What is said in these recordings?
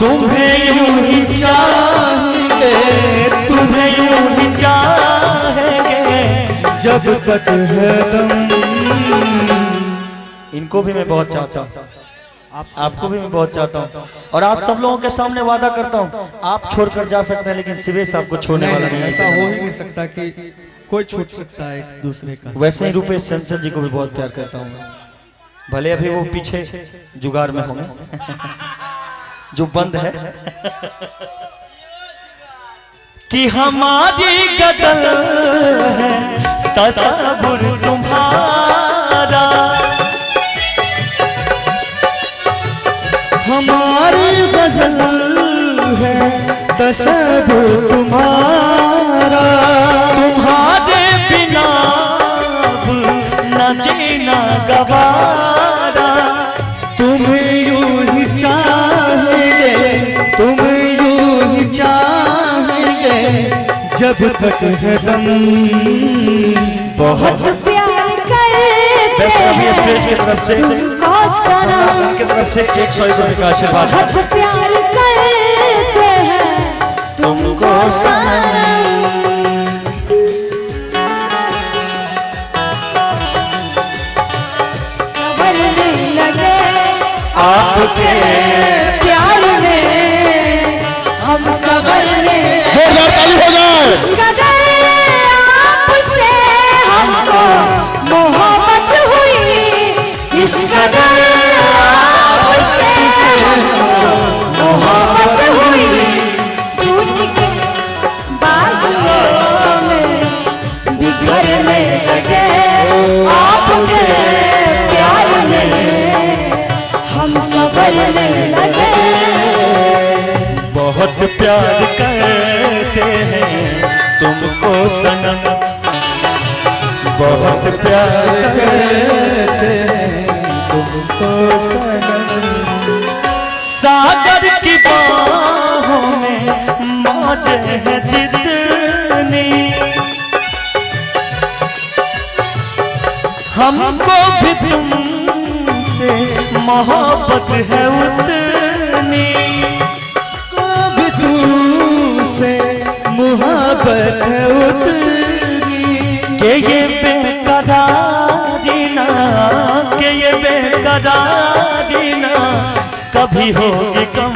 तुम्हें यूं ही चाहेंगे, तुम्हें यूं ही चाहेंगे जब तक है दम। इनको भी मैं बहुत चाहता हूँ, आपको भी मैं बहुत चाहता हूँ, और आज सब लोगों के सामने वादा करता हूँ, आप छोड़कर जा सकते हैं लेकिन शिवेश आपको छोड़ने वाला नहीं है। ऐसा हो ही नहीं सकता कि कोई छूट सकता है एक दूसरे का। वैसे ही रूपेश चंचल जी को भी बहुत प्यार करता हूँ, भले अभी वो पीछे जुगाड़ में होंगे जो बंद है। कि हमारी गजल है तसव्वुर तुम्हारा, हमारी गजल है तसव्वुर तुम्हारा, तुम्हारे बिना न जीना गवारा। तुम्हें यूं ही चाहेंगे, तुम्हें यूं ही चाहेंगे जब तक है दम। बहुत प्यार करते की तरफ से तुमको सनम, की तरफ से 101 रुपये का आशीर्वाद। बहुत प्यार करते हैं तुमको सनम। संवरने लगे आपके प्यार में हम, संवरने जोरदार ताली हो जाए। इस कदर आपसे हमको मोहब्बत हुई, इस कदर आपसे हमको मोहब्बत हुई। टूट के बाजुओं में बिखरने लगे आपके प्यार में हम, संवरने लगे। बहुत प्यार करते हैं तुमको सनम, बहुत प्यार करते हैं तुमको सनम। सागर की बाहों में मौज है जितनी, हमको भी तुमसे मोहब्बत है उतनी। भी तुमसे मोहब्बत है उतनी, के ये बेकरारी ना, के ये बेकरारी ना कभी होगी कम।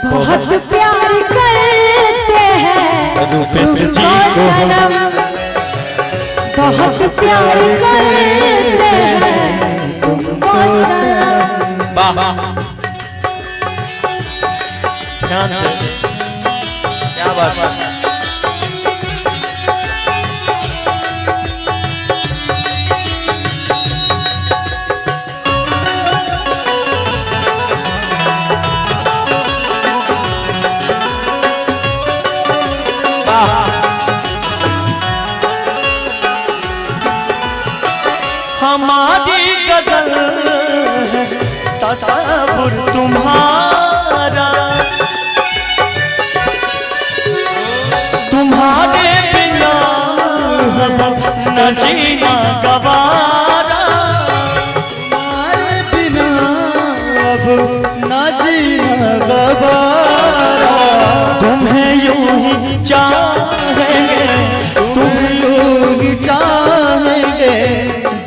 बहुत प्यार करते हैं रूपेश जी तुमको को हम सनम, बहुत प्यार करते हैं तुमको सनम। वाह, ध्यान से, क्या बात है। हमारी गजल है तसव्वुर तुम्हारा, तुम्हारे बिना न जीना गवारा। तुम्हारे बिना अब ना जीना गवारा। तुम्हें यूं ही चाहेंगे, तुम्हें यूं ही चाहेंगे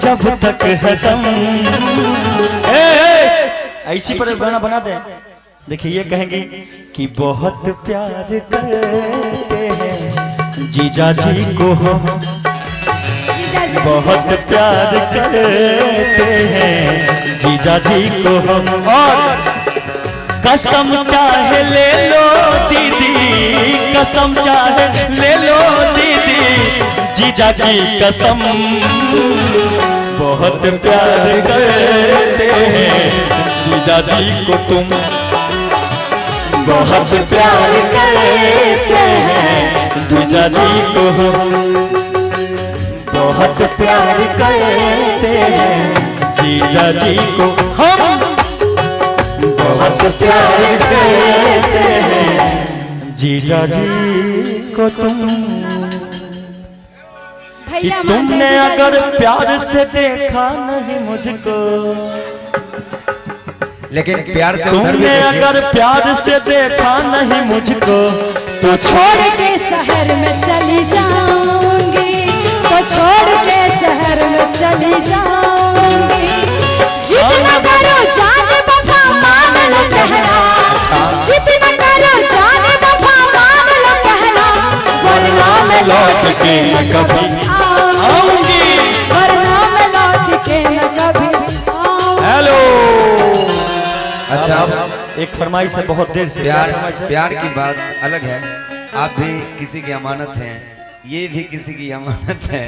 जब तक है दम। ऐसी पर गाना बना दे। देखिए ये कहेंगे कि बहुत प्यार करते हैं जीजा जी को हम, बहुत प्यार करते हैं जीजा जी को हम। और कसम चाहे ले लो दीदी, कसम चाहे ले लो दीदी जीजा की कसम। बहुत प्यार करते हैं जीजा जी को तुम, बहुत प्यार करते हैं जीजा जी को हम, बहुत प्यार करते हैं जीजा जी को हम, बहुत प्यार करते हैं जीजा जी को तुम। कि तुमने अगर प्यार से देखा नहीं मुझको, लेकिन प्यार से उधर भी तुमने देखिए। अगर प्यार से देखा नहीं मुझको तो छोड़ के शहर में चली जाऊंगी, तो छोड़ के शहर में चली जाऊंगी। जितना करो जाने वफा मान लो कहना, जितना करो जाने वफा मान लो कहना, वरना मैं लौट के न कभी आऊंगी। वरना मैं लौट के न कभी आऊंगी। हेलो। अच्छा एक फरमाइश है बहुत देर से। प्यार फरमाइश है? प्यार की बात अलग है। आप भी किसी की अमानत हैं, ये भी किसी की अमानत है।